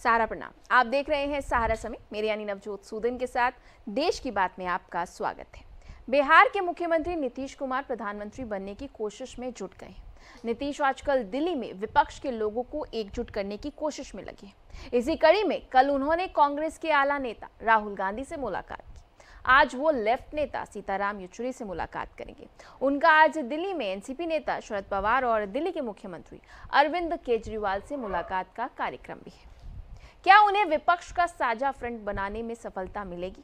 सारा प्रणाम। आप देख रहे हैं सहारा समय, मेरे यानी नवजोत सूदन के साथ देश की बात में आपका स्वागत है। बिहार के मुख्यमंत्री नीतीश कुमार प्रधानमंत्री बनने की कोशिश में जुट गए हैं। नीतीश आजकल दिल्ली में विपक्ष के लोगों को एकजुट करने की कोशिश में लगे हैं। इसी कड़ी में कल उन्होंने कांग्रेस के आला नेता राहुल गांधी से मुलाकात की। आज वो लेफ्ट नेता सीताराम येचुरी से मुलाकात करेंगे। उनका आज दिल्ली में एनसीपी नेता शरद पवार और दिल्ली के मुख्यमंत्री अरविंद केजरीवाल से मुलाकात का कार्यक्रम भी है। क्या उन्हें विपक्ष का साझा फ्रंट बनाने में सफलता मिलेगी?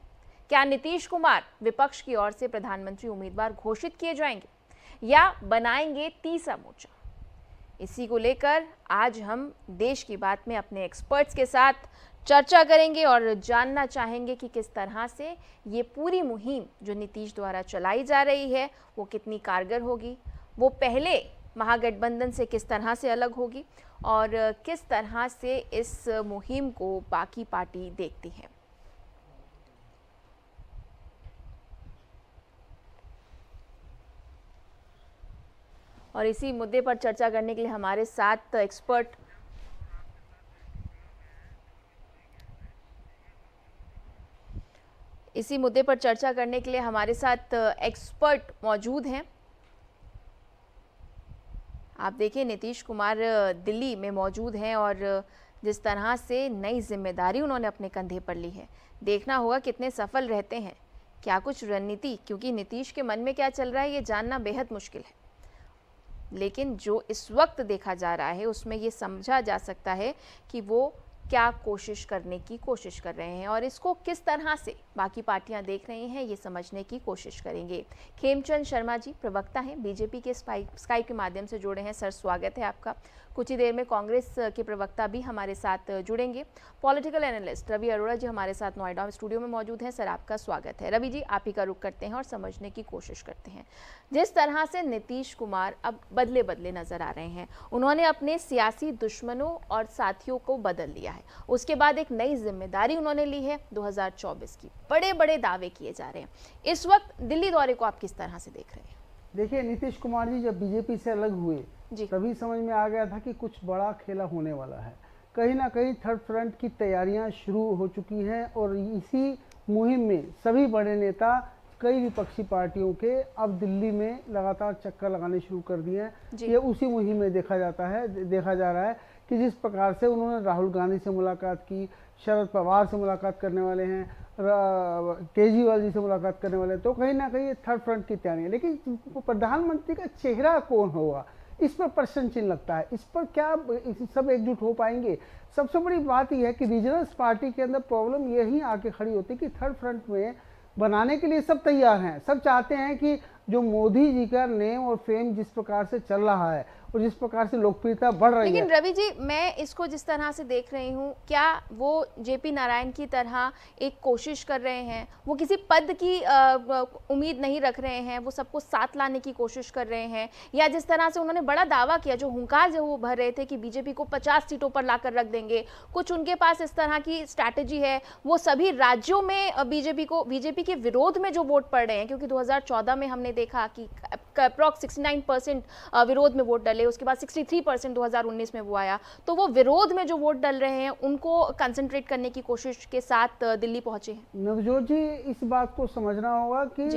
क्या नीतीश कुमार विपक्ष की ओर से प्रधानमंत्री उम्मीदवार घोषित किए जाएंगे या बनाएंगे तीसरा मोर्चा? इसी को लेकर आज हम देश की बात में अपने एक्सपर्ट्स के साथ चर्चा करेंगे और जानना चाहेंगे कि किस तरह से ये पूरी मुहिम जो नीतीश द्वारा चलाई जा रही है वो कितनी कारगर होगी, वो पहले महागठबंधन से किस तरह से अलग होगी और किस तरह से इस मुहिम को बाकी पार्टी देखती है। और इसी मुद्दे पर चर्चा करने के लिए हमारे साथ एक्सपर्ट मौजूद हैं। आप देखिए, नीतीश कुमार दिल्ली में मौजूद हैं और जिस तरह से नई जिम्मेदारी उन्होंने अपने कंधे पर ली है, देखना होगा कितने सफल रहते हैं। क्या कुछ रणनीति, क्योंकि नीतीश के मन में क्या चल रहा है ये जानना बेहद मुश्किल है, लेकिन जो इस वक्त देखा जा रहा है उसमें ये समझा जा सकता है कि वो क्या कोशिश करने की कोशिश कर रहे हैं और इसको किस तरह से बाकी पार्टियां देख रही हैं ये समझने की कोशिश करेंगे। खेमचंद शर्मा जी प्रवक्ता हैं, बीजेपी के स्काइप के माध्यम से जुड़े हैं। सर, स्वागत है आपका। कुछ ही देर में कांग्रेस के प्रवक्ता भी हमारे साथ जुड़ेंगे। पॉलिटिकल एनालिस्ट रवि अरोड़ा जी हमारे साथ नोएडा स्टूडियो में मौजूद हैं। सर, आपका स्वागत है। रवि जी, आप ही का रुख करते हैं और समझने की कोशिश करते हैं जिस तरह से नीतीश कुमार अब बदले बदले नजर आ रहे हैं। उन्होंने अपने सियासी दुश्मनों और साथियों को बदल लिया है। उसके बाद एक नई जिम्मेदारी उन्होंने ली है 2024 की। बड़े बड़े दावे किए जा रहे हैं। इस वक्त दिल्ली दौरे को आप किस तरह से देख रहे हैं? देखिए, नीतीश कुमार जी जब बीजेपी से अलग हुए तभी समझ में आ गया था कि कुछ बड़ा खेला होने वाला है। कहीं ना कहीं थर्ड फ्रंट की तैयारियां शुरू हो चुकी हैं और इसी मुहिम में सभी बड़े नेता कई विपक्षी पार्टियों के अब दिल्ली में लगातार चक्कर लगाने शुरू कर दिए हैं। ये उसी मुहिम में देखा जा रहा है कि जिस प्रकार से उन्होंने राहुल गांधी से मुलाकात की, शरद पवार से मुलाकात करने वाले हैं, केजरीवाल जी से मुलाकात करने वाले हैं, तो कहीं ना कहीं थर्ड फ्रंट की तैयारी है। लेकिन प्रधानमंत्री का चेहरा कौन होगा, इस पर प्रश्न चिन्ह लगता है। इस पर क्या सब एकजुट हो पाएंगे? सबसे बड़ी बात यह है कि रीजनल्स पार्टी के अंदर प्रॉब्लम यही आके खड़ी होती है कि थर्ड फ्रंट में बनाने के लिए सब तैयार हैं, सब चाहते हैं कि जो मोदी जी का नेम और फेम जिस प्रकार से चल रहा है और जिस प्रकार से लोकप्रियता बढ़ रही है। लेकिन रवि जी, मैं इसको जिस तरह से देख रही हूँ, क्या वो जेपी नारायण की तरह एक कोशिश कर रहे हैं? वो किसी पद की उम्मीद नहीं रख रहे हैं, वो सबको साथ लाने की कोशिश कर रहे हैं? या जिस तरह से उन्होंने बड़ा दावा किया, जो हुंकार जो वो भर रहे थे कि बीजेपी को 50 सीटों पर लाकर रख देंगे, कुछ उनके पास इस तरह की स्ट्रैटेजी है? वो सभी राज्यों में बीजेपी के विरोध में जो वोट पड़ रहे हैं, क्योंकि 2014 में हमने देखा कि अप्रॉक्स 69% विरोध में वोट डले, उसके बाद 63% 2019 में वो आया, तो वो विरोध में जो वोट डल रहे हैं उनको कंसंट्रेट करने की कोशिश के साथ दिल्ली पहुंचे हैं। नवजोत जी, इस बात को समझना होगा कि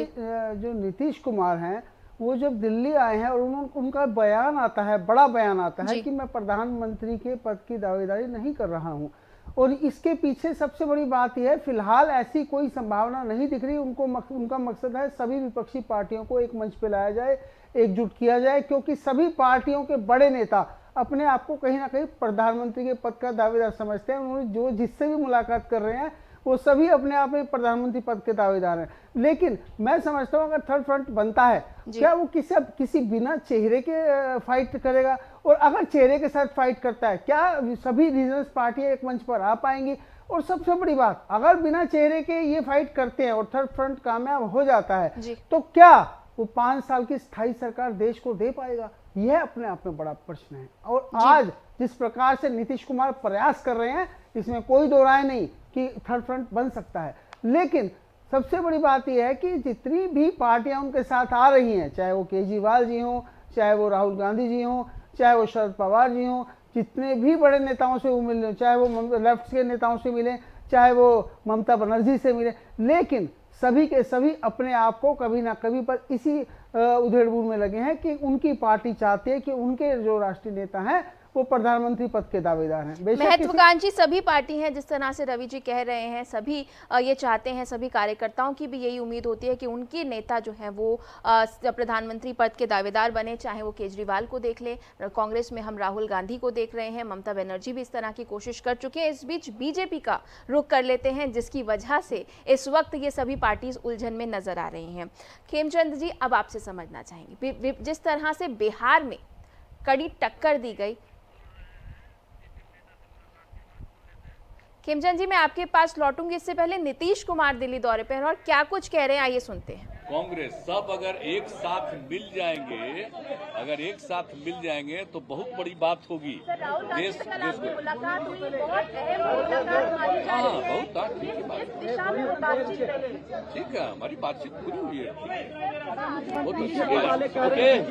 जो नीतीश कुमार हैं वो जब दिल्ली आए हैं और उनका बयान आता है, बड़ा बयान आता है कि मैं प्रधानमंत्री के पद की दावेदारी नहीं कर रहा हूं, और इसके पीछे सबसे बड़ी बात यह है फिलहाल ऐसी कोई संभावना नहीं दिख रही। उनका मकसद है सभी विपक्षी पार्टियों को एक मंच पे लाया जाए, एकजुट किया जाए, क्योंकि सभी पार्टियों के बड़े नेता अपने आप को कहीं ना कहीं प्रधानमंत्री के पद का दावेदार समझते हैं। उन्होंने जो जिससे भी मुलाकात कर रहे हैं वो सभी अपने आप में प्रधानमंत्री पद के दावेदार हैं। लेकिन मैं समझता हूँ अगर थर्ड फ्रंट बनता है, क्या वो किसी बिना चेहरे के फाइट करेगा? और अगर चेहरे के साथ फाइट करता है, क्या सभी रीजनल्स पार्टियां एक मंच पर आ पाएंगी? और सबसे बड़ी बात, अगर बिना चेहरे के ये फाइट करते हैं और थर्ड फ्रंट कामयाब हो जाता है तो क्या वो 5 साल की स्थायी सरकार देश को दे पाएगा? यह अपने आप में बड़ा प्रश्न है। और आज जिस प्रकार से नीतीश कुमार प्रयास कर रहे हैं, इसमें कोई दो राय नहीं कि थर्ड फ्रंट बन सकता है। लेकिन सबसे बड़ी बात यह है कि जितनी भी पार्टियां उनके साथ आ रही हैं, चाहे वो केजरीवाल जी हों, चाहे वो राहुल गांधी जी हों, चाहे वो शरद पवार जी हों, जितने भी बड़े नेताओं से वो मिले, चाहे वो लेफ्ट के नेताओं से मिले, चाहे वो ममता बनर्जी से मिले, लेकिन सभी के सभी अपने आप को कभी ना कभी पर इसी उधेड़-बुन में लगे हैं कि उनकी पार्टी चाहती है कि उनके जो राष्ट्रीय नेता हैं वो प्रधानमंत्री पद के दावेदार हैं। महत्वाकांक्षी सभी पार्टी हैं, जिस तरह से रवि जी कह रहे हैं, सभी ये चाहते हैं, सभी कार्यकर्ताओं की भी यही उम्मीद होती है कि उनके नेता जो हैं वो प्रधानमंत्री पद के दावेदार बने। चाहे वो केजरीवाल को देख लें, कांग्रेस में हम राहुल गांधी को देख रहे हैं, ममता बनर्जी भी इस तरह की कोशिश कर चुके हैं। इस बीच बीजेपी का रुख कर लेते हैं, जिसकी वजह से इस वक्त ये सभी पार्टी उलझन में नजर आ रही हैं। खेमचंद जी, अब आपसे समझना चाहेंगे, जिस तरह से बिहार में कड़ी टक्कर दी गई। खेमचंद जी, मैं आपके पास लौटूंगी, इससे पहले नीतीश कुमार दिल्ली दौरे पर हैं और क्या कुछ कह रहे हैं, आइए सुनते हैं। कांग्रेस सब अगर एक साथ मिल जाएंगे तो बहुत बड़ी बात होगी। देश मुलाकात हुई, बहुत अहम मुलाकात मानी जा रही है। बहुत ठीक है, इस दिशा में वो बातचीत रही। ठीक है, हमारी बातचीत पूरी हुई है। बीजेपी वाले कह रहे हैं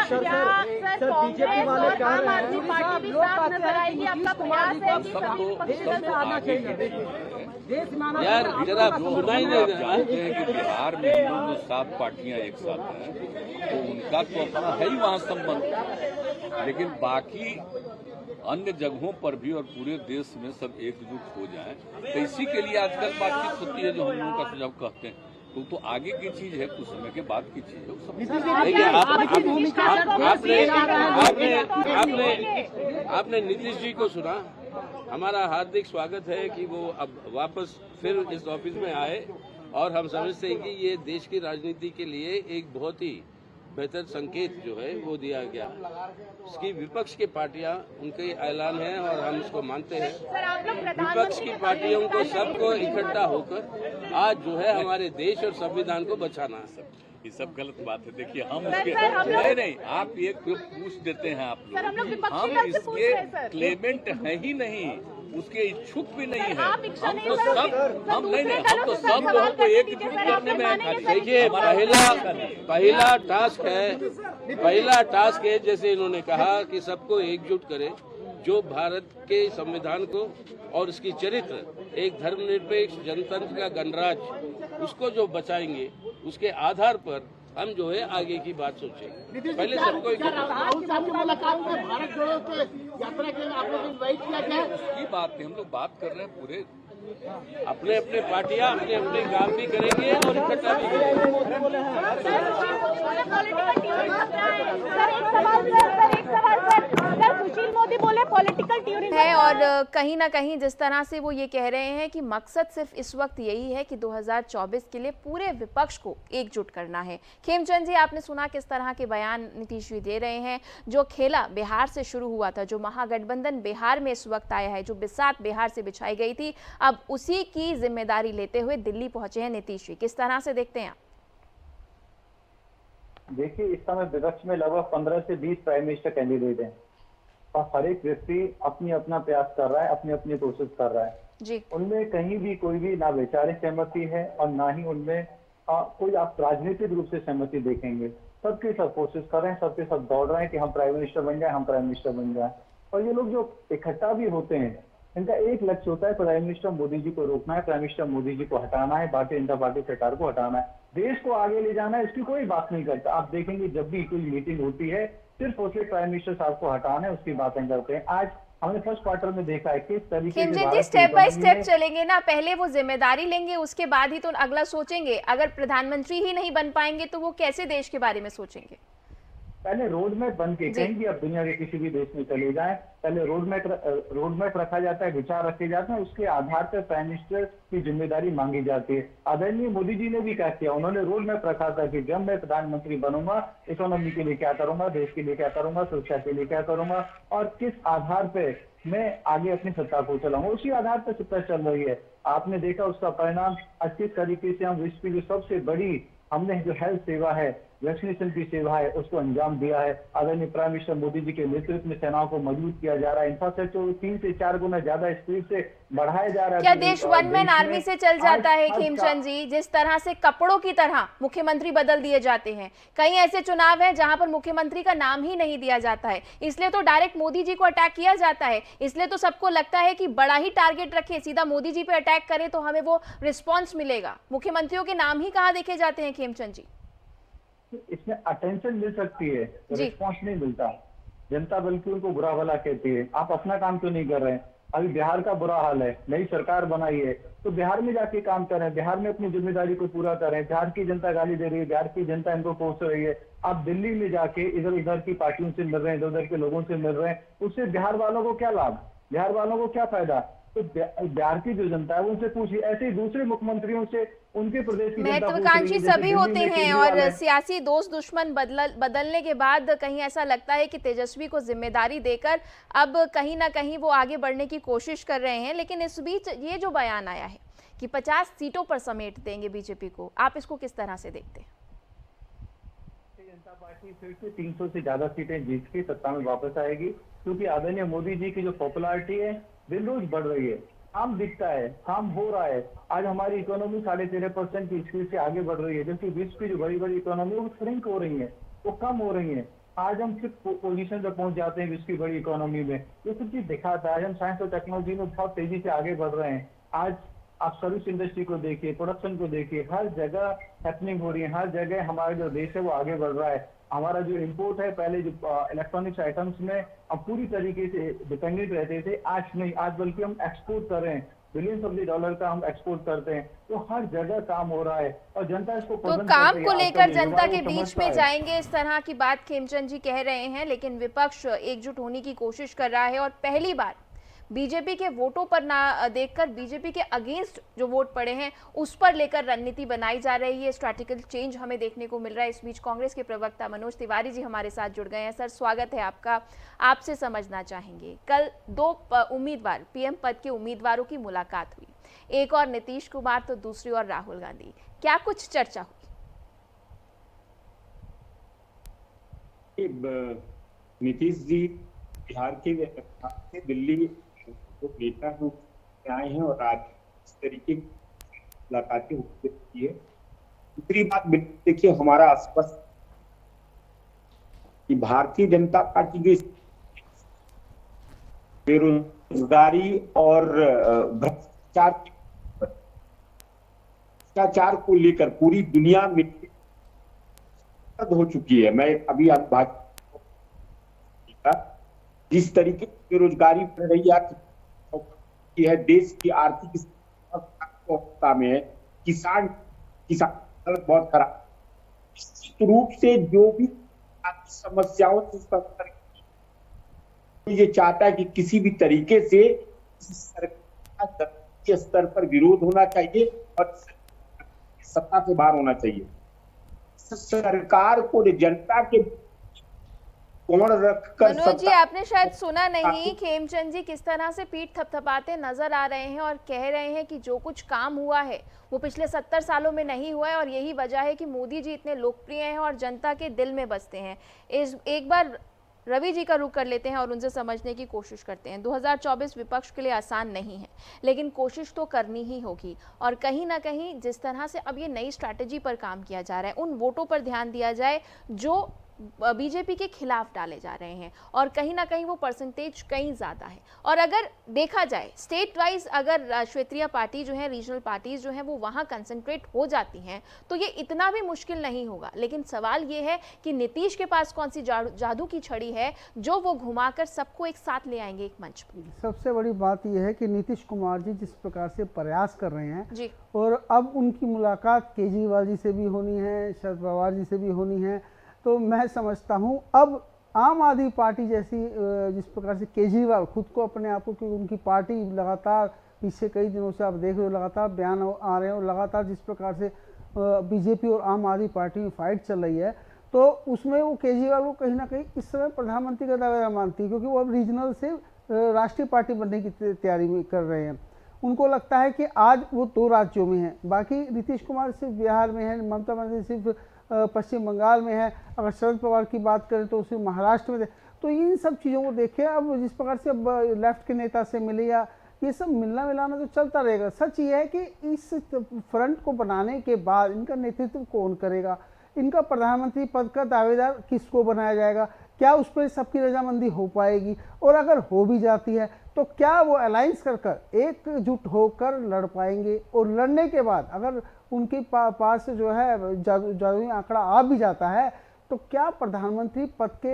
सर बीजेपी वाले कह रहे हैं आम आदमी पार्टी भी साथ नजर आएगी। आपका प्रयास है कि सबको आगे यार जरा सुना ही नहीं जानते हैं कि बिहार में जो 7 पार्टियां एक साथ हैं तो उनका तो अपना है ही वहां संबंध, लेकिन बाकी अन्य जगहों पर भी और पूरे देश में सब एकजुट हो जाएं, तो इसी के लिए आजकल बातचीत होती है जो हम लोगों का सुझाव कहते हैं। तो आगे की चीज है, कुछ समय के बाद की चीज है। आपने नीतीश जी को सुना, हमारा हार्दिक स्वागत है कि वो अब वापस फिर इस ऑफिस में आए और हम समझते हैं कि ये देश की राजनीति के लिए एक बहुत ही बेहतर संकेत जो है वो दिया गया। इसकी विपक्ष की पार्टियां उनके ऐलान है और हम इसको मानते हैं। विपक्ष की पार्टियों को सबको इकट्ठा होकर आज जो है हमारे देश और संविधान को बचाना है। ये सब गलत बात है। देखिए हम उसके नहीं, आप ये पूछ देते हैं आप लोग, हम इसके क्लेमेंट है ही नहीं, उसके इच्छुक भी नहीं है। हम तो सब लोगों को एकजुट करने में। देखिए पहला टास्क है जैसे इन्होंने कहा कि सबको एकजुट करें, जो भारत के संविधान को और उसकी चरित्र, एक धर्मनिरपेक्ष जनतंत्र का गणराज्य, उसको जो बचाएंगे उसके आधार पर हम जो है आगे की बात सोचेंगे। पहले सबको मुलाकात में भारत जोड़ो के यात्रा के लिए आप लोग इनवाइट किया गया। उसकी बात नहीं, हम लोग बात कर रहे हैं पूरे अपने अपने पार्टियां अपने अपने काम भी करेंगे और इकट्ठा भी करेंगे। सुशील मोदी बोले पॉलिटिकल ट्यूरिज्म है और कहीं ना कहीं जिस तरह से वो ये कह रहे हैं कि मकसद सिर्फ इस वक्त यही है कि 2024 के लिए पूरे विपक्ष को एकजुट करना है। खेमचंद जी, आपने सुना किस तरह के बयान नीतीश जी दे रहे हैं। जो खेला बिहार से शुरू हुआ था, जो महागठबंधन बिहार में इस वक्त आया है, जो बिसात बिहार से बिछाई गई थी, अब उसी की जिम्मेदारी लेते हुए दिल्ली पहुंचे हैं नीतीश जी। किस तरह से देखते हैं आप? देखिए, इस समय विपक्ष में लगभग 15 से 20 प्राइम मिनिस्टर कैंडिडेट हैं और हर एक व्यक्ति अपनी अपना प्रयास कर रहा है, अपनी अपनी कोशिश कर रहा है जी। उनमें कहीं भी कोई भी ना वैचारिक सहमति है और ना ही उनमें कोई आप राजनीतिक रूप से सहमति देखेंगे। सबके सब कोशिश कर रहे हैं, सबके सब दौड़ रहे हैं कि हम प्राइम मिनिस्टर बन जाए, हम प्राइम मिनिस्टर बन जाए। और ये लोग जो इकट्ठा भी होते हैं, इनका एक लक्ष्य होता है, प्राइम मिनिस्टर मोदी जी को रोकना है, प्राइम मिनिस्टर मोदी जी को हटाना है, भारतीय जनता पार्टी सरकार को हटाना है, देश को आगे ले जाना है। इसकी कोई बात नहीं करता। आप देखेंगे जब भी कोई मीटिंग होती है सिर्फ उसके प्राइम मिनिस्टर साहब को हटाना है, उसकी बातें करते हैं। आज हमने फर्स्ट क्वार्टर में देखा है किस तरीके से स्टेप बाय स्टेप चलेंगे ना, पहले वो जिम्मेदारी लेंगे, उसके बाद ही तो अगला सोचेंगे। अगर प्रधानमंत्री ही नहीं बन पाएंगे तो वो कैसे देश के बारे में सोचेंगे? पहले रोड मैप बन के कहीं भी आप दुनिया के किसी भी देश में चले जाएं, पहले रोड मैप रखा जाता है, विचार रखे जाते हैं, उसके आधार पर प्राइम मिनिस्टर की जिम्मेदारी मांगी जाती है। आदरणीय मोदी जी ने भी क्या किया, उन्होंने रोड मैप रखा था कि जब मैं प्रधानमंत्री बनूंगा, इकोनॉमी के लिए क्या करूंगा, देश के लिए क्या करूंगा, सुरक्षा के लिए क्या करूंगा और किस आधार पे मैं आगे अपनी सत्ता को चलाऊंगा। उसी आधार पर सत्ता चल रही है। आपने देखा उसका परिणाम, किस तरीके से हम विश्व की जो सबसे बड़ी हमने जो हेल्थ सेवा है वैक्सीनेशन की सेवा है उसको अंजाम दिया है। आदरणीय प्राइम मिनिस्टर मोदी जी के नेतृत्व में सेनाओं को मजबूत किया जा रहा है, इंफ्रास्ट्रक्चर 3 से 4 गुना ज्यादा स्पीड से बढ़ाया जा रहा है। क्या देश वन मैन आर्मी से चल जाता है खेमचंद जी? जिस तरह से कपड़ों की तरह मुख्यमंत्री बदल दिए जाते हैं, कई ऐसे चुनाव हैं जहां पर मुख्यमंत्री का नाम ही नहीं दिया जाता है, इसलिए तो डायरेक्ट मोदी जी को अटैक किया जाता है, इसलिए तो सबको लगता है कि बड़ा ही टारगेट रखे, सीधा मोदी जी पे अटैक करें तो हमें वो रिस्पॉन्स मिलेगा। मुख्यमंत्रियों के नाम ही कहां देखे जाते हैं खेमचंद जी? इसमें अटेंशन मिल सकती है, रिस्पॉन्स नहीं मिलता। जनता बल्कि उनको बुरा भला कहती है, आप अपना काम क्यों नहीं कर रहे हैं? अभी बिहार का बुरा हाल है, नई सरकार बनाई है तो बिहार में जाके काम करें, बिहार में अपनी जिम्मेदारी को पूरा करें। बिहार की जनता गाली दे रही है, बिहार की जनता इनको कोस रही है। आप दिल्ली में जाके इधर उधर की पार्टियों से मिल रहे हैं, इधर उधर के लोगों से मिल रहे हैं, उससे बिहार वालों को क्या लाभ, बिहार वालों को क्या फायदा? तो बिहार की जो जनता है उनसे पूछिए, ऐसे ही दूसरे मुख्यमंत्रियों से उनके प्रदेश की जनता पूछ रही है। महत्वाकांक्षी सभी होते हैं और सियासी दोस्त दुश्मन बदलने के बाद कहीं ऐसा लगता है कि तेजस्वी को जिम्मेदारी देकर अब कहीं ना कहीं वो आगे बढ़ने की कोशिश कर रहे हैं। लेकिन इस बीच ये जो बयान आया है कि 50 सीटों पर समेट देंगे बीजेपी को, आप इसको किस तरह से देखते हैं? जनता पार्टी फिर से 300 से ज्यादा सीटें जीत के सत्ता में वापस आएगी, क्योंकि आदरणीय मोदी जी की जो पॉपुलैरिटी है दिन रोज बढ़ रही है, काम दिखता है, काम हो रहा है। आज हमारी इकोनॉमी 13.5% की स्पीड से आगे बढ़ रही है, जबकि विश्व की जो बड़ी बड़ी इकोनॉमी वो श्रिंक हो रही है, वो कम हो रही है। आज हम सिर्फ पोजीशन पर पहुंच जाते हैं विश्व की बड़ी इकोनॉमी में, ये सब चीज दिखाता है। आज हम साइंस और टेक्नोलॉजी में बहुत तेजी से आगे बढ़ रहे हैं। आज आप सर्विस इंडस्ट्री को देखिए, प्रोडक्शन को देखिए, हर जगह हैपनिंग हो रही है, हर जगह हमारा जो देश है वो आगे बढ़ रहा है। हमारा जो इंपोर्ट है, पहले जो इलेक्ट्रॉनिक्स आइटम्स में अब पूरी तरीके से डिपेंडेंट रहते थे, आज नहीं, आज बल्कि हम एक्सपोर्ट कर रहे हैं, बिलियंस ऑफ द डॉलर का हम एक्सपोर्ट करते हैं। तो हर जगह काम हो रहा है और जनता इसको तो काम को लेकर जनता के बीच में जाएंगे, इस तरह की बात खेमचंद जी कह रहे हैं, लेकिन विपक्ष एकजुट होने की कोशिश कर रहा है और पहली बार बीजेपी के वोटों पर ना देखकर बीजेपी के अगेंस्ट जो वोट पड़े हैं उस पर लेकर रणनीति बनाई जा रही है। स्ट्रैटेजिक चेंज हमें देखने को मिल रहा है। इस बीच कांग्रेस के प्रवक्ता मनोज तिवारी जी हमारे साथ जुड़ गए हैं। सर, स्वागत है आपका। आपसे समझना चाहेंगे, कल 2 उम्मीदवार पीएम पद के उम्मीदवारों की मुलाकात हुई, एक और नीतीश कुमार तो दूसरी और राहुल गांधी, क्या कुछ चर्चा हुई? नीतीश जी बिहार के दिल्ली नेता रूप में आए हैं और आज इस तरीके की मुलाकातें की है। दूसरी बात देखिए, हमारा आश्वस्त कि भारतीय जनता पार्टी की बेरोजगारी और भ्रष्टाचार को लेकर पूरी दुनिया में हो चुकी है। मैं अभी जिस तरीके से बेरोजगारी बढ़ रही है, देश की आर्थिक अवस्था में है, किसान बहुत खराब, निश्चित रूप से जो भी समस्याओं से ये चाहता है कि किसी भी तरीके से सरकार के स्तर पर विरोध होना चाहिए और सत्ता से बाहर होना चाहिए। सरकार को जनता के मनोज जी, आपने शायद सुना नहीं, खेमचंद जी किस तरह से पीठ थपथपाते नजर आ रहे हैं और कह रहे हैं कि जो कुछ काम हुआ है वो पिछले 70 सालों में नहीं हुआ है और यही वजह है कि मोदी जी इतने लोकप्रिय हैं और जनता के दिल में बसते हैं। एक बार रवि जी का रुख कर लेते हैं और उनसे समझने की कोशिश करते हैं। 2024 विपक्ष के लिए आसान नहीं है, लेकिन कोशिश तो करनी ही होगी और कहीं ना कहीं जिस तरह से अब ये नई स्ट्रैटेजी पर काम किया जा रहा है, उन वोटों पर ध्यान दिया जाए जो बीजेपी के खिलाफ डाले जा रहे हैं और कहीं ना कहीं वो परसेंटेज कहीं ज़्यादा है। और अगर देखा जाए स्टेट वाइज, अगर क्षेत्रीय पार्टी जो है, रीजनल पार्टीज जो हैं वो वहाँ कंसंट्रेट हो जाती हैं तो ये इतना भी मुश्किल नहीं होगा। लेकिन सवाल ये है कि नीतीश के पास कौन सी जादू की छड़ी है जो वो घुमाकर सबको एक साथ ले आएंगे एक मंच पर। सबसे बड़ी बात यह है कि नीतीश कुमार जी जिस प्रकार से प्रयास कर रहे हैं जी, और अब उनकी मुलाकात केजरीवाल जी से भी होनी है, शरद पवार जी से भी होनी है, तो मैं समझता हूं अब आम आदमी पार्टी जैसी जिस प्रकार से केजरीवाल खुद को अपने आप को, क्योंकि उनकी पार्टी लगातार पिछले कई दिनों से आप देख रहे हो लगातार बयान आ रहे हैं और लगातार जिस प्रकार से बीजेपी और आम आदमी पार्टी में फाइट चल रही है, तो उसमें वो केजरीवाल को कहीं ना कहीं इस समय प्रधानमंत्री का दावेदार मानती है, क्योंकि वो अब रीजनल से राष्ट्रीय पार्टी बनने की तैयारी कर रहे हैं। उनको लगता है कि आज वो 2 राज्यों में हैं, बाकी नीतीश कुमार सिर्फ बिहार में है, ममता बनर्जी सिर्फ पश्चिम बंगाल में है, अगर शरद पवार की बात करें तो सिर्फ महाराष्ट्र में। तो इन सब चीज़ों को देखें, अब जिस प्रकार से अब लेफ्ट के नेता से मिले या ये सब मिलना मिलाना तो चलता रहेगा। सच ये है कि इस फ्रंट को बनाने के बाद इनका नेतृत्व कौन करेगा, इनका प्रधानमंत्री पद का दावेदार किसको बनाया जाएगा, क्या उस पर सबकी रजामंदी हो पाएगी, और अगर हो भी जाती है तो क्या वो अलायंस कर एकजुट होकर लड़ पाएंगे, और लड़ने के बाद अगर उनके पास जो है जादुई आंकड़ा आ भी जाता है तो क्या प्रधानमंत्री पद के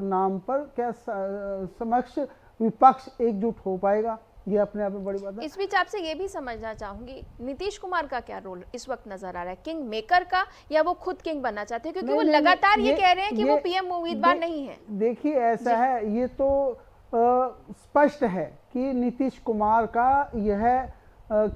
नाम पर क्या समक्ष विपक्ष एकजुट हो पाएगा, ये अपने आप में बड़ी बात है। इस बीच आपसे ये भी समझना चाहूंगी, नीतीश कुमार का क्या रोल इस वक्त नजर आ रहा है, किंग मेकर का, या वो खुद किंग बनना चाहते हैं, क्योंकि वो लगातार ये कह रहे हैं कि वो पीएम उम्मीदवार नहीं है। देखिए ऐसा है, ये तो स्पष्ट है कि नीतीश कुमार का यह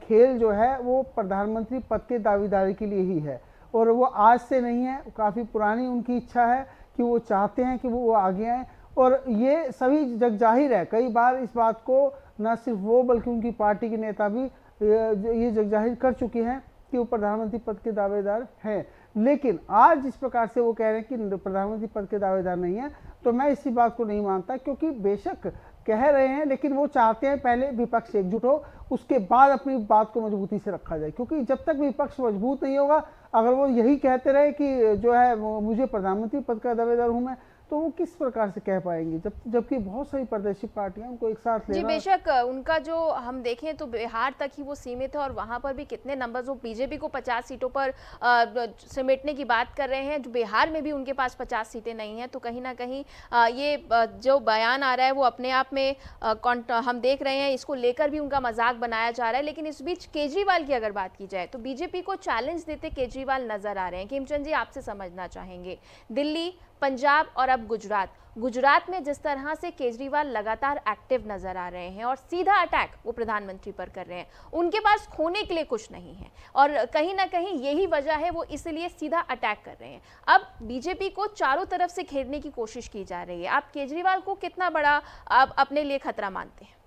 खेल जो है वो प्रधानमंत्री पद के दावेदारी के लिए ही है, और वो आज से नहीं है, काफ़ी पुरानी उनकी इच्छा है कि वो चाहते हैं कि वो आगे आए, और ये सभी जग जाहिर है। कई बार इस बात को न सिर्फ वो बल्कि उनकी पार्टी के नेता भी ये जग जाहिर कर चुके हैं कि वो प्रधानमंत्री पद के दावेदार हैं। लेकिन आज जिस प्रकार से वो कह रहे हैं कि प्रधानमंत्री पद के दावेदार नहीं है, तो मैं इसी बात को नहीं मानता, क्योंकि बेशक कह रहे हैं लेकिन वो चाहते हैं पहले विपक्ष एकजुट हो, उसके बाद अपनी बात को मजबूती से रखा जाए, क्योंकि जब तक विपक्ष मजबूत नहीं होगा, अगर वो यही कहते रहे कि जो है मुझे प्रधानमंत्री पद का दावेदार हूं मैं, तो वो किस प्रकार से कह पाएंगे, जबकि बहुत सारी प्रदेशी पार्टियां उनको एक साथ लेना। जी बेशक, उनका जो हम देखें तो बिहार तक ही वो सीमित है, और वहां पर भी कितने नंबर्स, वो बीजेपी को 50 सीटों पर समेटने की बात कर रहे हैं, जो बिहार में भी उनके पास 50 सीटें नहीं हैं। तो कहीं ना कहीं ये जो बयान आ रहा है वो अपने आप में हम देख रहे हैं, इसको लेकर भी उनका मजाक बनाया जा रहा है। लेकिन इस बीच केजरीवाल की अगर बात की जाए तो बीजेपी को चैलेंज देते केजरीवाल नजर आ रहे हैं। किमचंद जी, आपसे समझना चाहेंगे, दिल्ली, पंजाब और अब गुजरात में जिस तरह से केजरीवाल लगातार एक्टिव नजर आ रहे हैं और सीधा अटैक वो प्रधानमंत्री पर कर रहे हैं, उनके पास खोने के लिए कुछ नहीं है, और कहीं ना कहीं यही वजह है वो इसलिए सीधा अटैक कर रहे हैं। अब बीजेपी को चारों तरफ से घेरने की कोशिश की जा रही है। आप केजरीवाल को कितना बड़ा आप अपने लिए खतरा मानते हैं?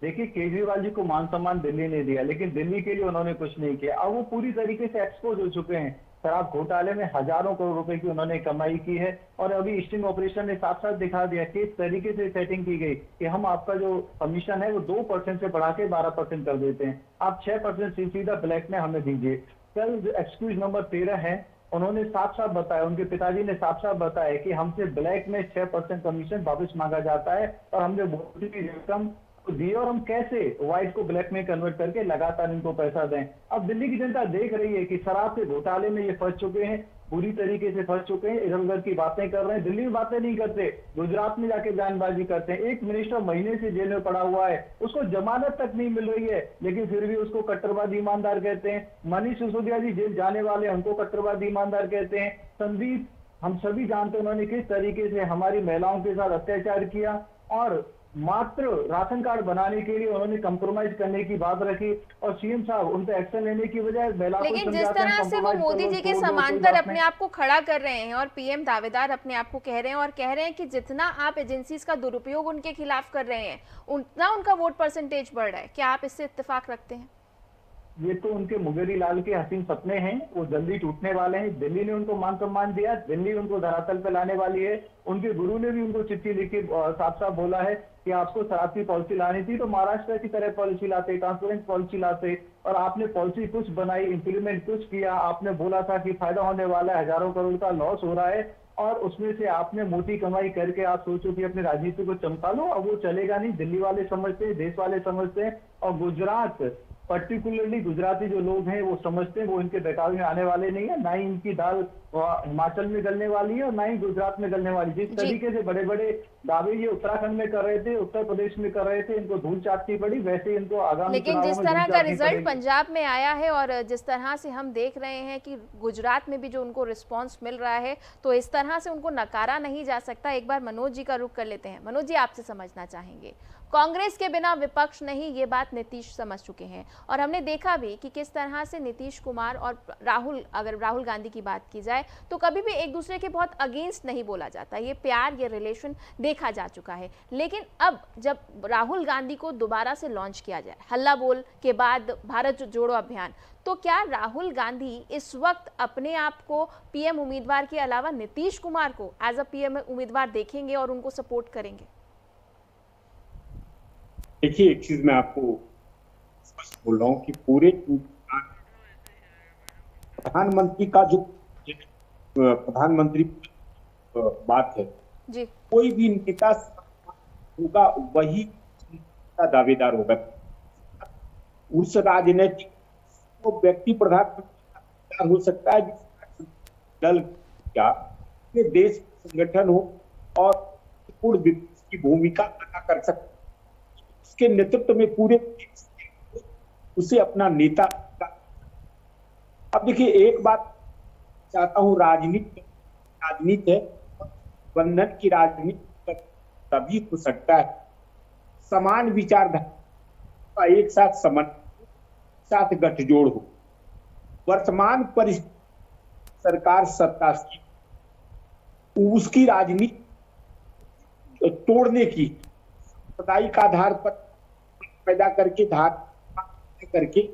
देखिए, केजरीवाल जी को मान सम्मान दिल्ली ने दिया, लेकिन दिल्ली के लिए उन्होंने कुछ नहीं किया। अब वो पूरी तरीके से एक्सपोज हो चुके हैं। शराब घोटाले में हजारों करोड़ रुपए की उन्होंने कमाई की है, और अभी स्टिंग ऑपरेशन ने साफ साफ दिखा दिया कि इस तरीके से सेटिंग की गई कि हम आपका जो कमीशन है वो 2% से बढ़ा के 12% कर देते हैं, आप 6% सीधा ब्लैक में हमें दीजिए। कल एक्सक्यूज नंबर 13 है, उन्होंने साफ साफ बताया, उनके पिताजी ने साफ साफ बताया कि हमसे ब्लैक में 6% कमीशन वापस मांगा जाता है, और हमने बहुत ही रकम दी, और हम कैसे व्हाइट को ब्लैक में कन्वर्ट करके लगातार इनको पैसा दें। अब दिल्ली की जनता देख रही है कि शराब के घोटाले में ये फंस चुके हैं, पूरी तरीके से फंस चुके हैं, इधर उधर की बातें कर रहे हैं, दिल्ली में बातें नहीं करते, गुजरात में जाके बयानबाजी करते हैं। एक मिनिस्टर महीने से जेल में पड़ा हुआ है, उसको जमानत तक नहीं मिल रही है, लेकिन फिर भी उसको कट्टरवादी ईमानदार कहते हैं। मनीष सिसोदिया जी जेल जाने वाले, उनको कट्टरवादी ईमानदार कहते हैं। संदीप, हम सभी जानते हैं उन्होंने किस तरीके से हमारी महिलाओं के साथ अत्याचार किया, और मात्र राशन कार्ड बनाने के लिए उन्होंने कंप्रोमाइज करने की बात रखी, और सीएम साहब उन पे एक्शन लेने की बजाय महिला को लेकिन जिस तरह से वो मोदी जी के समांतर अपने आप को खड़ा कर रहे हैं और पीएम दावेदार अपने आप को कह रहे हैं, और कह रहे हैं कि जितना आप एजेंसीज का दुरुपयोग उनके खिलाफ कर रहे हैं उतना उनका वोट परसेंटेज बढ़ रहा है, क्या आप इससे इत्तेफाक रखते हैं? ये तो उनके मुंगेरी लाल के हसीन सपने हैं, वो जल्दी टूटने वाले हैं। दिल्ली ने उनको मान सम्मान दिया, दिल्ली उनको धरातल पे लाने वाली है। उनके गुरु ने भी उनको चिट्ठी लिख के साफ साफ बोला है कि आपको शराब की पॉलिसी लानी थी तो महाराष्ट्र की तरह पॉलिसी लाते, ट्रांसपेरेंट पॉलिसी लाते, और आपने पॉलिसी कुछ बनाई, इंप्लीमेंट कुछ किया। आपने बोला था कि फायदा होने वाला है, हजारों करोड़ का लॉस हो रहा है, और उसमें से आपने मोटी कमाई करके आप सोचो कि अपनी राजनीति को चमका लो। अब वो चलेगा नहीं, दिल्ली वाले समझते हैं, देश वाले समझते हैं, और गुजरात पर्टिकुलरली गुजराती जो लोग हैं वो समझते हैं वो इनके बहकावे में आने वाले नहीं है, ना ही इनकी दाल हिमाचल में गलने वाली है और ना ही गुजरात में गलने वाली। जिस तरीके से बड़े बड़े दावे ये उत्तराखंड में कर रहे थे, उत्तर प्रदेश में कर रहे थे, इनको धूल चाटनी पड़ी, वैसे इनको आगामी लेकिन जिस तरह का रिजल्ट पंजाब में आया है और जिस तरह से हम देख रहे हैं कि गुजरात में भी जो उनको रिस्पॉन्स मिल रहा है, तो इस तरह से उनको नकारा नहीं जा सकता। एक बार मनोज जी का रुख कर लेते हैं। मनोज जी, आपसे समझना चाहेंगे, कांग्रेस के बिना विपक्ष नहीं, ये बात नीतीश समझ चुके हैं। और हमने देखा भी कि किस तरह से नीतीश कुमार और राहुल, अगर राहुल गांधी की बात की जाए तो कभी भी एक दूसरे के बहुत अगेंस्ट नहीं बोला जाता। ये प्यार, ये रिलेशन देखा जा चुका है। लेकिन अब जब राहुल गांधी को दोबारा से लॉन्च किया जाए, हल्ला बोल के बाद भारत जोड़ो अभियान, तो क्या राहुल गांधी इस वक्त अपने आप को पीएम उम्मीदवार के अलावा नीतीश कुमार को एज अ पीएम उम्मीदवार देखेंगे और उनको सपोर्ट करेंगे? देखिए, एक चीज मैं आपको स्पष्ट बोल रहा हूँ कि पूरे प्रधानमंत्री का जो प्रधानमंत्री बात है जी, कोई भी नेता होगा वही दावेदार होगा। उस राजनीतिक तो व्यक्ति प्रधानमंत्री हो सकता है जिसका दल क्या देश संगठन हो और पूर्ण विपक्ष की भूमिका अदा कर सकता है। उसके नेतृत्व में पूरे उसे अपना नेता। अब देखिए, एक बात चाहता हूं, राजनीति है, बंधन की राजनीति तभी हो सकता है समान विचारधारा का एक साथ साथ गठजोड़ हो। वर्तमान परिस्थिति सरकार सत्ता की उसकी राजनीति तोड़ने की सामुदायिक आधार पर पैदा करके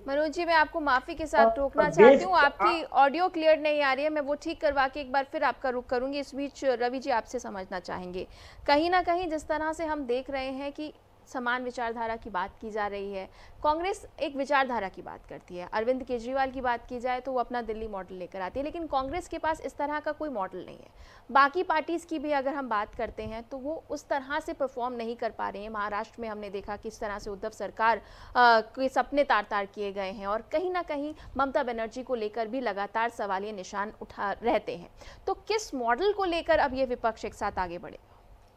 मनोज जी, मैं आपको माफी के साथ रोकना चाहती हूँ। आपकी ऑडियो क्लियर नहीं आ रही है, मैं वो ठीक करवा के एक बार फिर आपका रुख करूंगी। इस बीच रवि जी आपसे समझना चाहेंगे, कहीं ना कहीं जिस तरह से हम देख रहे हैं कि समान विचारधारा की बात की जा रही है, कांग्रेस एक विचारधारा की बात करती है। अरविंद केजरीवाल की बात की जाए तो वो अपना दिल्ली मॉडल लेकर आती है, लेकिन कांग्रेस के पास इस तरह का कोई मॉडल नहीं है। बाकी पार्टीज की भी अगर हम बात करते हैं तो वो उस तरह से परफॉर्म नहीं कर पा रहे हैं। महाराष्ट्र में हमने देखा किस तरह से उद्धव सरकार के सपने तार तार किए गए हैं और कहीं ना कहीं ममता बनर्जी को लेकर भी लगातार सवालिया निशान उठा रहते हैं। तो किस मॉडल को लेकर अब ये विपक्ष एक साथ आगे बढ़े?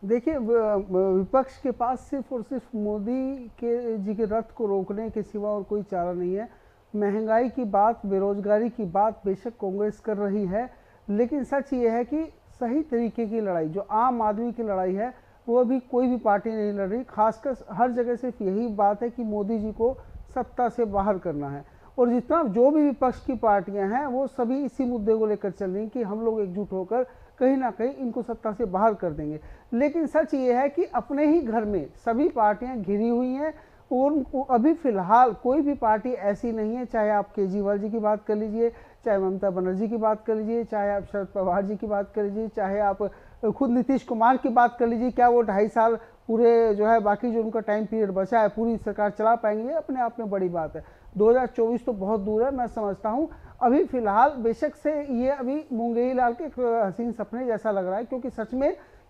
देखिए, विपक्ष के पास सिर्फ और सिर्फ मोदी जी के रथ को रोकने के सिवा और कोई चारा नहीं है। महंगाई की बात, बेरोजगारी की बात बेशक कांग्रेस कर रही है, लेकिन सच ये है कि सही तरीके की लड़ाई, जो आम आदमी की लड़ाई है, वो अभी कोई भी पार्टी नहीं लड़ रही। खासकर हर जगह सिर्फ यही बात है कि मोदी जी को सत्ता से बाहर करना है। और जितना जो भी विपक्ष की पार्टियां हैं वो सभी इसी मुद्दे को लेकर चल रही कि हम लोग एकजुट होकर कहीं ना कहीं इनको सत्ता से बाहर कर देंगे। लेकिन सच ये है कि अपने ही घर में सभी पार्टियां घिरी हुई हैं और अभी फिलहाल कोई भी पार्टी ऐसी नहीं है, चाहे आप केजरीवाल जी की बात कर लीजिए, चाहे ममता बनर्जी की बात कर लीजिए, चाहे आप शरद पवार जी की बात कर लीजिए, चाहे आप खुद नीतीश कुमार की बात कर लीजिए। क्या वो 2.5 साल पूरे जो है बाकी जो उनका टाइम पीरियड बचा है पूरी सरकार चला पाएंगे? अपने आप में बड़ी बात है। 2024 तो बहुत दूर है, मैं समझता हूँ। अभी फिलहाल बेशक से ये अभी मुंगेरी लाल के हसीन सपने जैसा लग रहा है,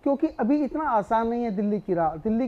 क्योंकि अभी इतना आसान नहीं है दिल्ली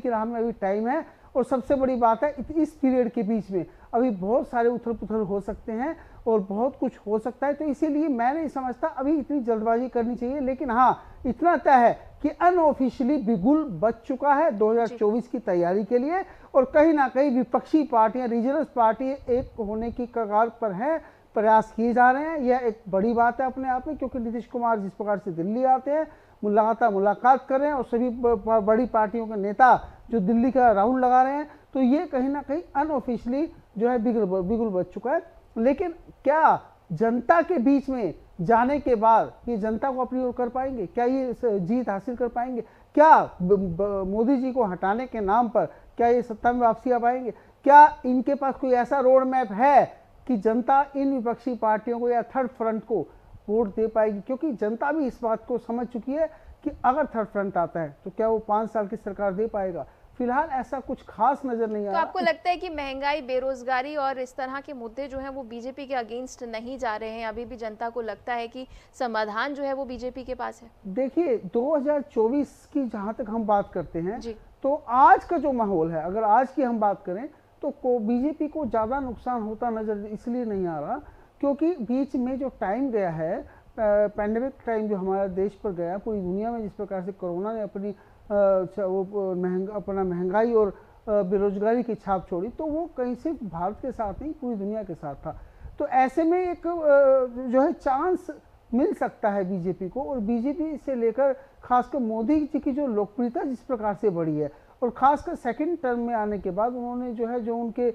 की राह में अभी टाइम है। और सबसे बड़ी बात है, इस पीरियड के बीच में अभी बहुत सारे उथल पुथल हो सकते हैं और बहुत कुछ हो सकता है। तो इसीलिए मैं नहीं समझता अभी इतनी जल्दबाजी करनी चाहिए। लेकिन हाँ, इतना तय है कि अनऑफिशियली बिगुल बच चुका है 2024 की तैयारी के लिए, और कहीं ना कहीं विपक्षी पार्टियां, रीजनल पार्टी एक होने की कगार पर हैं, प्रयास किए जा रहे हैं। यह एक बड़ी बात है अपने आप में, क्योंकि नीतीश कुमार जिस प्रकार से दिल्ली आते हैं, मुलाकात कर रहे हैं और सभी बड़ी पार्टियों के नेता जो दिल्ली का राउंड लगा रहे हैं, तो ये कहीं ना कहीं अनऑफिशियली जो है बिगुल बच चुका है। लेकिन क्या जनता के बीच में जाने के बाद ये जनता को अपनी ओर कर पाएंगे? क्या ये जीत हासिल कर पाएंगे? क्या मोदी जी को हटाने के नाम पर क्या ये सत्ता में वापसी आ पाएंगे? क्या इनके पास कोई ऐसा रोड मैप है कि जनता इन विपक्षी पार्टियों को या थर्ड फ्रंट को वोट दे पाएगी? क्योंकि जनता भी इस बात को समझ चुकी है कि अगर थर्ड फ्रंट आता है तो क्या वो 5 साल की सरकार दे पाएगा? फिलहाल ऐसा कुछ खास नजर नहीं आ रहा। तो आपको लगता है कि महंगाई, बेरोजगारी और इस तरह के मुद्दे जो हैं वो बीजेपी के अगेंस्ट नहीं जा रहे हैं? अभी भी जनता को लगता है कि समाधान जो है वो बीजेपी के पास है? देखिए, 2024 की जहां तक हम बात करते हैं तो आज का जो माहौल है, अगर आज की हम बात करें तो बीजेपी को ज्यादा नुकसान होता नजर इसलिए नहीं आ रहा क्योंकि बीच में जो टाइम गया है, पैंडेमिक टाइम जो हमारा देश पर गया, पूरी दुनिया में जिस प्रकार से कोरोना ने अपनी अपना महंगाई और बेरोजगारी की छाप छोड़ी, तो वो कहीं सिर्फ भारत के साथ नहीं पूरी दुनिया के साथ था। तो ऐसे में एक जो है चांस मिल सकता है बीजेपी को, और बीजेपी से लेकर खासकर मोदी जी की जो लोकप्रियता जिस प्रकार से बढ़ी है और खासकर सेकंड टर्म में आने के बाद उन्होंने जो है, जो उनके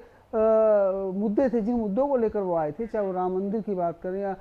मुद्दे थे, जिन मुद्दों को लेकर वो आए थे, चाहे वो राम मंदिर की बात करें या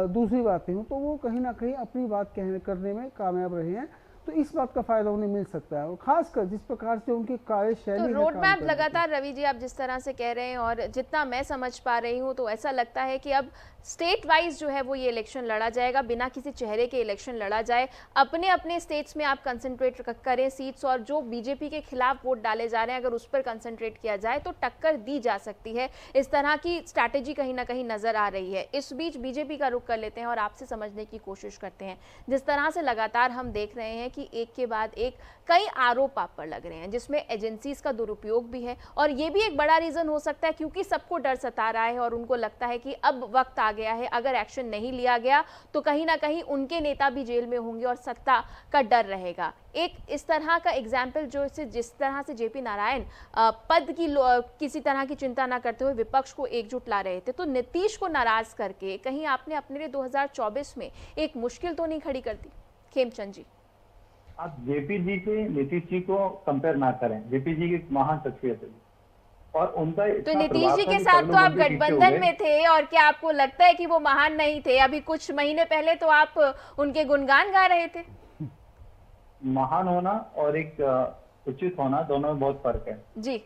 दूसरी बातें हो, तो वो कहीं ना कहीं अपनी बात करने में कामयाब रहे हैं। तो इस बात का फायदा उन्हें मिल सकता है, और खासकर जिस प्रकार से उनकी कार्यशैली तो है रोड काम मैप करने की। लगातार रवि जी आप जिस तरह से कह रहे हैं, और जितना मैं समझ पा रही हूँ तो ऐसा लगता है कि अब स्टेट वाइज जो है वो ये इलेक्शन लड़ा जाएगा, बिना किसी चेहरे के इलेक्शन लड़ा जाए। अपने अपने स्टेट्स में आप कंसंट्रेट करें सीट्स, और जो बीजेपी के खिलाफ वोट डाले जा रहे हैं अगर उस पर कंसंट्रेट किया जाए तो टक्कर दी जा सकती है। इस तरह की स्ट्रैटेजी कहीं ना कहीं नजर आ रही है। इस बीच बीजेपी का रुख कर लेते हैं और आपसे समझने की कोशिश करते हैं। जिस तरह से लगातार हम देख रहे हैं कि एक के बाद एक कई आरोप आप पर लग रहे हैं, जिसमें एजेंसीज का दुरुपयोग भी है, और ये भी एक बड़ा रीजन हो सकता है क्योंकि सबको डर सता रहा है और उनको लगता है कि अब वक्त आ गया है, अगर एक्शन नहीं लिया गया तो कहीं ना कहीं उनके नेता भी जेल में होंगे और सत्ता का डर रहेगा। एक इस तरह का एग्जाम्पल जिस तरह से जेपी नारायण पद की किसी तरह की चिंता ना करते हुए विपक्ष को एकजुट ला रहे थे, तो नीतीश को नाराज करके कहीं आपने अपने लिए 2024 में एक मुश्किल तो नहीं खड़ी कर दी? खेमचंद जी, आप जेपी जी से नीतीश जी को कंपेयर ना करें। जेपी जी की महान शख्सियत है और उनका तो नीतीश जी के साथ तो आप गठबंधन में थे, और क्या आपको लगता है कि वो महान नहीं थे? अभी कुछ महीने पहले तो आप उनके गुणगान गा रहे थे। महान होना और एक उचित होना, दोनों में बहुत फर्क है जी।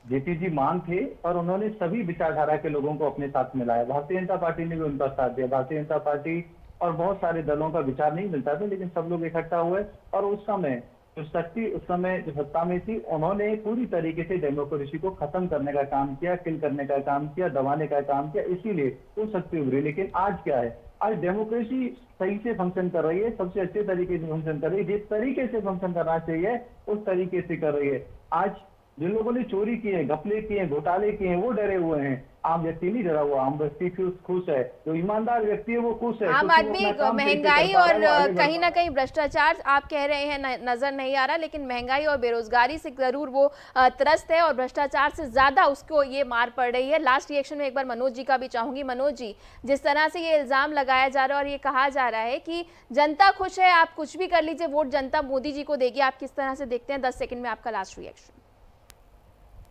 जेपी जी महान थे और उन्होंने सभी विचारधारा के लोगों को अपने साथ मिलाया। भारतीय जनता पार्टी ने भी उनका साथ दिया। भारतीय जनता पार्टी और बहुत सारे दलों का विचार नहीं मिलता था, लेकिन सब लोग इकट्ठा हुए और उस समय जो शक्ति उस समय जो सत्ता में थी, उन्होंने पूरी तरीके से डेमोक्रेसी को खत्म करने का काम किया, किल करने का काम किया, दबाने का काम किया, इसीलिए वो शक्ति उभरी। लेकिन आज क्या है, आज डेमोक्रेसी सही से फंक्शन कर रही है, सबसे अच्छे तरीके से फंक्शन कर रही है, जिस तरीके से फंक्शन करना चाहिए उस तरीके से कर रही है। आज जिन लोगों ने चोरी किए हैं, घपले किए हैं, घोटाले किए हैं, वो डरे हुए हैं। आम व्यक्ति नहीं डरा हुआ, आम व्यक्ति खुश है, जो ईमानदार व्यक्ति है वो खुश है। आम आदमी महंगाई और कहीं ना कहीं भ्रष्टाचार आप कह रहे हैं नजर नहीं आ रहा, लेकिन महंगाई और बेरोजगारी से जरूर वो त्रस्त है, और भ्रष्टाचार से ज्यादा उसको ये मार पड़ रही है। लास्ट रिएक्शन में एक बार मनोज जी का भी चाहूंगी। मनोज जी, जिस तरह से ये इल्जाम लगाया जा रहा है और ये कहा जा रहा है कि जनता खुश है, आप कुछ भी कर लीजिए, वोट जनता मोदी जी को देगी, आप किस तरह से देखते हैं? 10 सेकंड में आपका लास्ट रिएक्शन।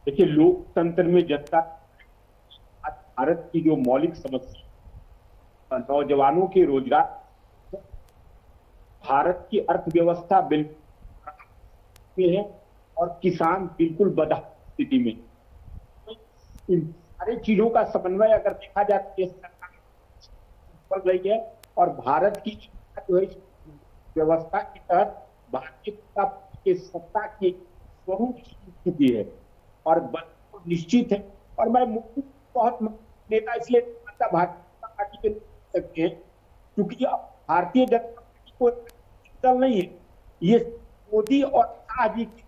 देखिए, लोकतंत्र में जनता, भारत की जो मौलिक समस्या, नौजवानों के रोजगार, भारत की अर्थव्यवस्था बिल्कुल है और किसान बिल्कुल बदहाल स्थिति में। इन सारी चीजों का समन्वय अगर देखा जाए तो सरकार बढ़ रही है, और भारत की जो है व्यवस्था के तहत भारतीय जनता पार्टी की सत्ता की बहुत स्थिति है और निश्चित है। और मैं बहुत नेता इसलिए जनता भारतीय जनता पार्टी के सकते हैं क्योंकि भारतीय जनता पार्टी को दल नहीं है, ये मोदी और शाह जी की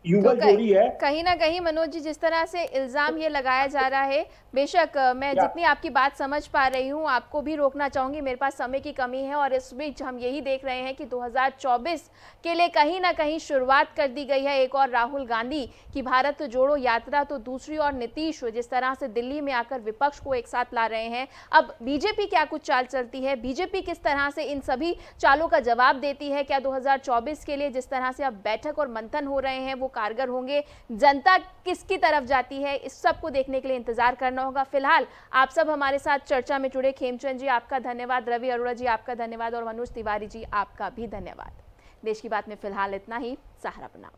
युगल जोड़ी है। कहीं ना कहीं मनोज जी, जिस तरह से इल्जाम ये लगाया जा रहा है, बेशक मैं जितनी आपकी बात समझ पा रही हूँ आपको भी रोकना चाहूंगी, मेरे पास समय की कमी है, और इस बीच हम यही देख रहे हैं कि 2024 के लिए कहीं ना कहीं शुरुआत कर दी गई है। एक और राहुल गांधी की भारत जोड़ो यात्रा, तो दूसरी ओर नीतीश जिस तरह से दिल्ली में आकर विपक्ष को एक साथ ला रहे हैं। अब बीजेपी क्या कुछ चाल चलती है, बीजेपी किस तरह से इन सभी चालों का जवाब देती है? क्या 2024 के लिए जिस तरह से अब बैठक और मंथन हो रहे हैं वो कारगर होंगे? जनता किसकी तरफ जाती है, इस सब को देखने के लिए इंतजार करना होगा। फिलहाल आप सब हमारे साथ चर्चा में जुड़े, खेमचंद जी आपका धन्यवाद, रवि अरोड़ा जी आपका धन्यवाद, और मनोज तिवारी जी आपका भी धन्यवाद। देश की बात में फिलहाल इतना ही। सहारा प्रणाम।